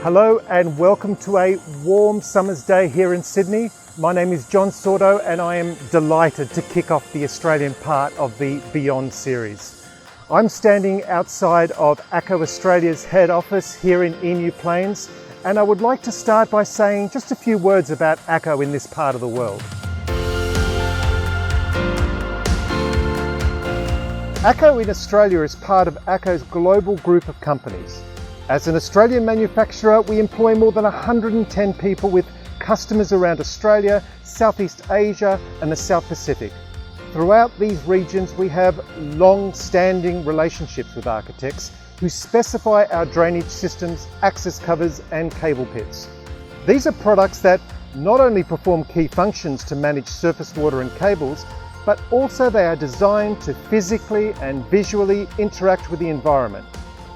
Hello and welcome to a warm summer's day here in Sydney. My name is John Sordo and I am delighted to kick off the Australian part of the Beyond series. I'm standing outside of ACO Australia's head office here in Emu Plains, and I would like to start by saying just a few words about ACO in this part of the world. ACO in Australia is part of ACO's global group of companies. As an Australian manufacturer, we employ more than 110 people with customers around Australia, Southeast Asia and the South Pacific. Throughout these regions, we have long-standing relationships with architects who specify our drainage systems, access covers and cable pits. These are products that not only perform key functions to manage surface water and cables, but also they are designed to physically and visually interact with the environment.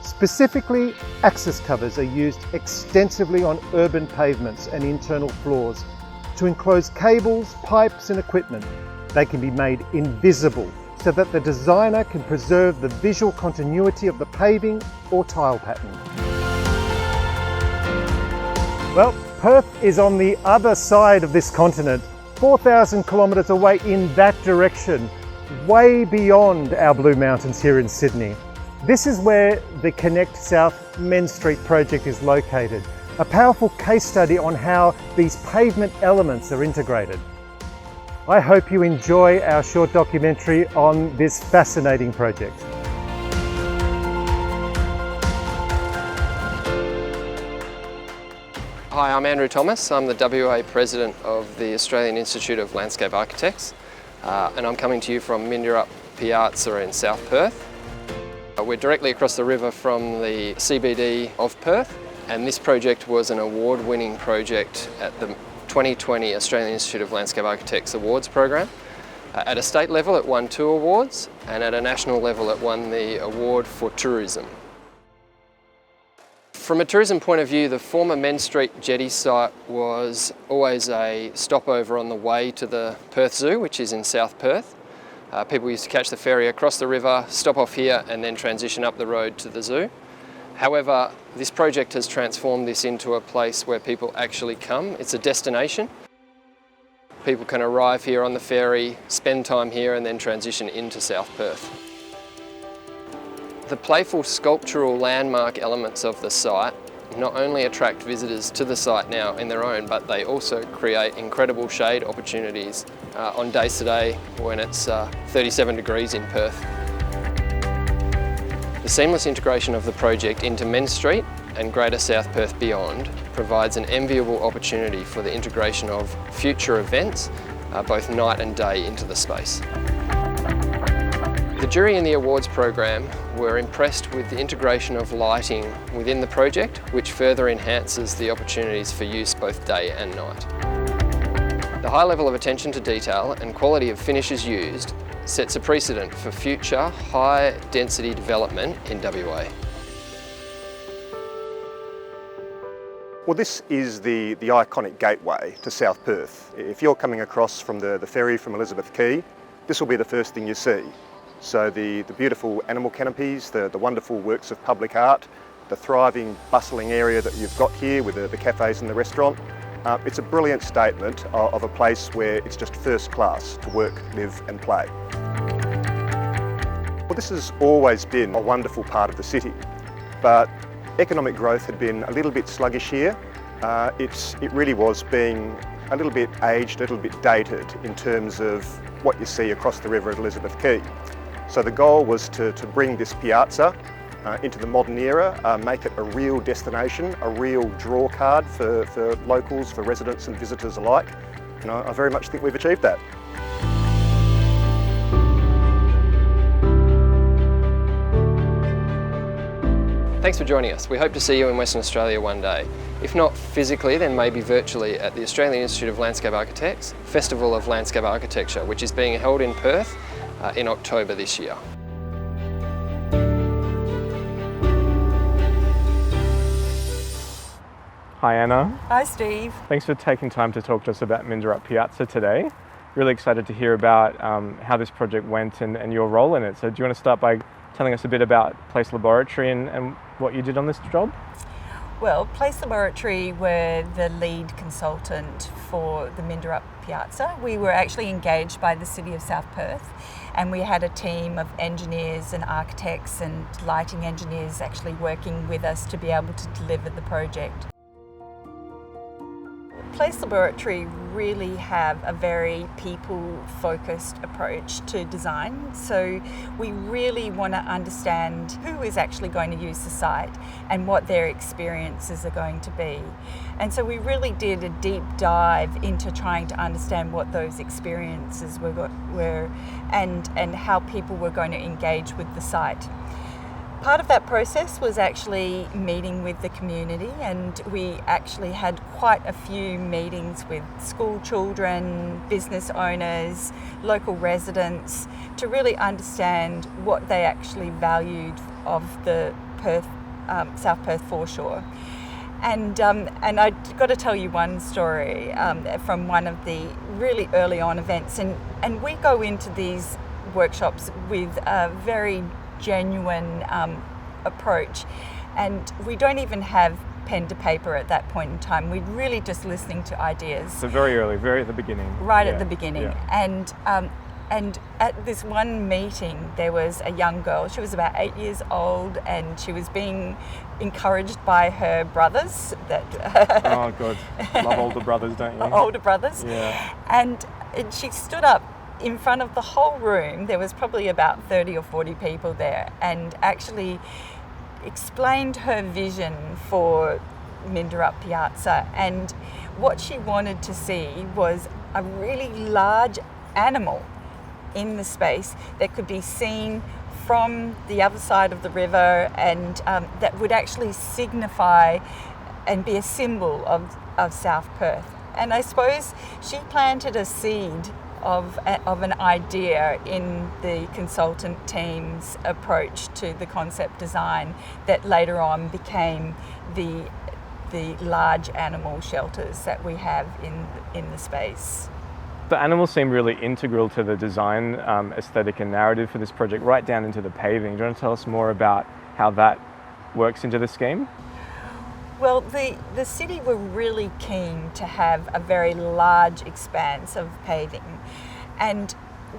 Specifically, access covers are used extensively on urban pavements and internal floors to enclose cables, pipes and equipment. They can be made invisible so that the designer can preserve the visual continuity of the paving or tile pattern. Well, Perth is on the other side of this continent, 4,000 kilometres away in that direction, way beyond our Blue Mountains here in Sydney. This is where the Connect South Main Street project is located, a powerful case study on how these pavement elements are integrated. I hope you enjoy our short documentary on this fascinating project. Hi, I'm Andrew Thomas. I'm the WA President of the Australian Institute of Landscape Architects, and I'm coming to you from Mindeerup Piazza in South Perth. We're directly across the river from the CBD of Perth, and this project was an award-winning project at the 2020 Australian Institute of Landscape Architects Awards program. At a state level it won 2 awards, and at a national level it won the award for tourism. From a tourism point of view, the former Main Street jetty site was always a stopover on the way to the Perth Zoo, which is in South Perth. People used to catch the ferry across the river, stop off here and then transition up the road to the zoo. However, this project has transformed this into a place where people actually come. It's a destination. People can arrive here on the ferry, spend time here and then transition into South Perth. The playful sculptural landmark elements of the site not only attract visitors to the site now in their own, but they also create incredible shade opportunities on days today when it's 37 degrees in Perth. The seamless integration of the project into Main Street and Greater South Perth beyond provides an enviable opportunity for the integration of future events, both night and day, into the space. The jury in the awards program were impressed with the integration of lighting within the project, which further enhances the opportunities for use both day and night. The high level of attention to detail and quality of finishes used sets a precedent for future high-density development in WA. Well, this is the iconic gateway to South Perth. If you're coming across from the ferry from Elizabeth Quay, this will be the first thing you see. So the beautiful animal canopies, the wonderful works of public art, the thriving, bustling area that you've got here with the cafes and the restaurant. It's a brilliant statement of a place where it's just first class to work, live and play. Well, this has always been a wonderful part of the city, but economic growth had been a little bit sluggish here. It really was being a little bit aged, a little bit dated in terms of what you see across the river at Elizabeth Quay. So the goal was to bring this piazza into the modern era, make it a real destination, a real draw card for locals, for residents and visitors alike. And I very much think we've achieved that. Thanks for joining us. We hope to see you in Western Australia one day. If not physically, then maybe virtually at the Australian Institute of Landscape Architects Festival of Landscape Architecture, which is being held in Perth in October this year. Hi Anna. Hi Steve. Thanks for taking time to talk to us about Mindeerup Piazza today. Really excited to hear about how this project went and your role in it. So do you want to start by telling us a bit about Place Laboratory and what you did on this job? Well, Place Laboratory were the lead consultant for the Mindeerup Piazza. We were actually engaged by the City of South Perth, and we had a team of engineers and architects and lighting engineers actually working with us to be able to deliver the project. Place Laboratory really have a very people-focused approach to design, so we really want to understand who is actually going to use the site and what their experiences are going to be. And so we really did a deep dive into trying to understand what those experiences were and how people were going to engage with the site. Part of that process was actually meeting with the community, and we actually had quite a few meetings with school children, business owners, local residents to really understand what they actually valued of the South Perth foreshore. And I've got to tell you one story from one of the really early on events, and we go into these workshops with a very genuine approach, and we don't even have pen to paper at that point in time. We're really just listening to ideas. So very early, very at the beginning. Right at the beginning. Yeah. And at this one meeting, there was a young girl. She was about 8 years old, and she was being encouraged by her brothers. Oh God, love older brothers, don't you? Older brothers. Yeah. And she stood up in front of the whole room. There was probably about 30 or 40 people there, and actually explained her vision for Mindeerup Piazza. And what she wanted to see was a really large animal in the space that could be seen from the other side of the river, and that would actually signify and be a symbol of South Perth. And I suppose she planted a seed of an idea in the consultant team's approach to the concept design that later on became the large animal shelters that we have in the space. The animals seem really integral to the design aesthetic and narrative for this project, right down into the paving. Do you want to tell us more about how that works into the scheme? Well, the city were really keen to have a very large expanse of paving, and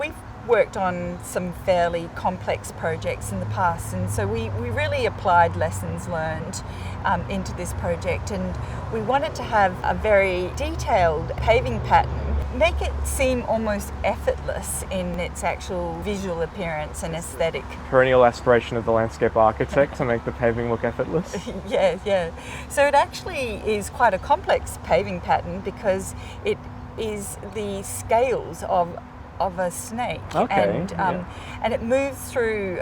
we've worked on some fairly complex projects in the past, and so we really applied lessons learned into this project, and we wanted to have a very detailed paving pattern, make it seem almost effortless in its actual visual appearance and aesthetic. Perennial aspiration of the landscape architect to make the paving look effortless. Yeah. So it actually is quite a complex paving pattern because it is the scales of a snake. Okay, and it moves through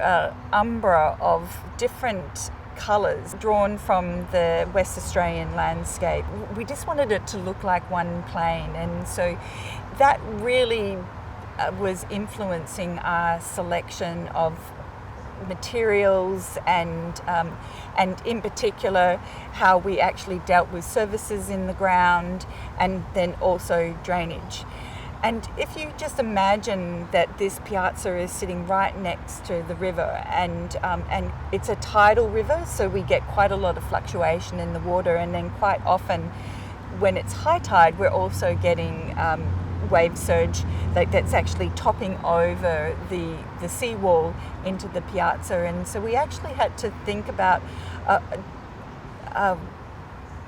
umbra of different colours drawn from the West Australian landscape. We just wanted it to look like one plane, and so that really was influencing our selection of materials and in particular how we actually dealt with services in the ground and then also drainage. And if you just imagine that this piazza is sitting right next to the river, and it's a tidal river, so we get quite a lot of fluctuation in the water, and then quite often when it's high tide, we're also getting wave surge that's actually topping over the seawall into the piazza. And so we actually had to think about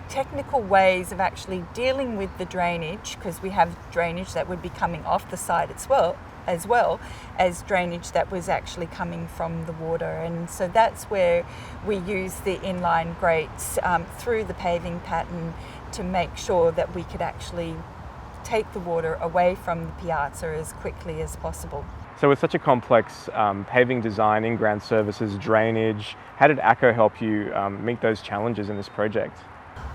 technical ways of actually dealing with the drainage, because we have drainage that would be coming off the site as well as drainage that was actually coming from the water. And so that's where we use the inline grates through the paving pattern to make sure that we could actually take the water away from the piazza as quickly as possible. So with such a complex paving design, in-ground services, drainage, how did ACO help you meet those challenges in this project?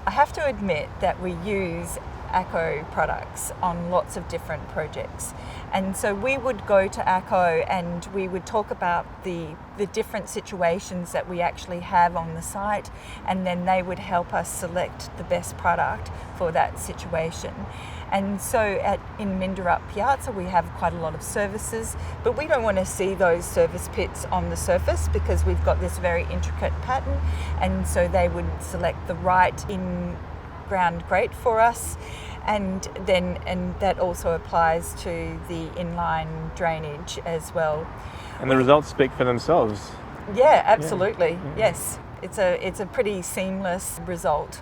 I have to admit that we use ACO products on lots of different projects. And so we would go to ACO and we would talk about the different situations that we actually have on the site, and then they would help us select the best product for that situation. And so in Mindeerup Piazza we have quite a lot of services, but we don't want to see those service pits on the surface because we've got this very intricate pattern, and so they would select the right in-ground grate for us. And that also applies to the inline drainage as well. And the results speak for themselves. Yeah, absolutely. Yeah. Yes, it's a pretty seamless result.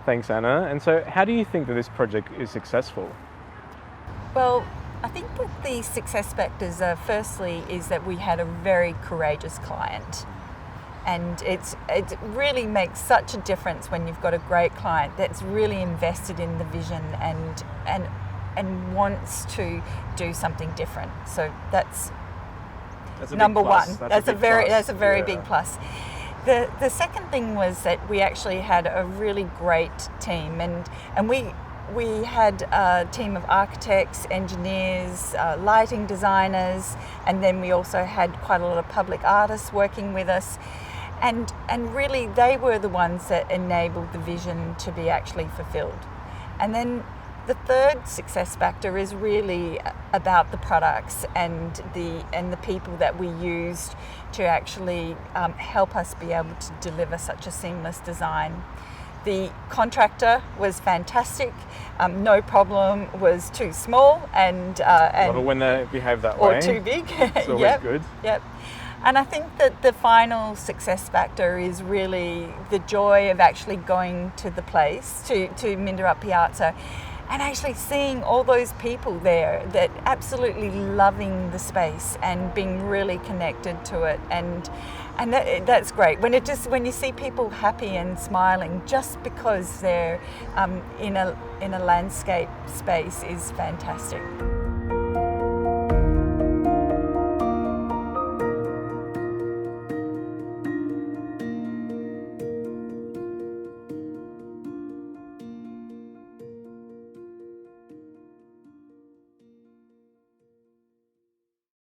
Thanks, Anna. And so how do you think that this project is successful? Well, I think that the success factors are, firstly, is that we had a very courageous client. And it really makes such a difference when you've got a great client that's really invested in the vision and wants to do something different. So that's number one. That's a very big plus. The second thing was that we actually had a really great team, and we had a team of architects, engineers, lighting designers, and then we also had quite a lot of public artists working with us. And really they were the ones that enabled the vision to be actually fulfilled. And then the third success factor is really about the products and the people that we used to actually help us be able to deliver such a seamless design. The contractor was fantastic. No problem was too small and Love it when they behave that way. Or too big. It's always good. Yep. And I think that the final success factor is really the joy of actually going to the place, to Mindeerup Piazza, and actually seeing all those people there that absolutely loving the space and being really connected to it, and that's great. When you see people happy and smiling just because they're in a landscape space is fantastic.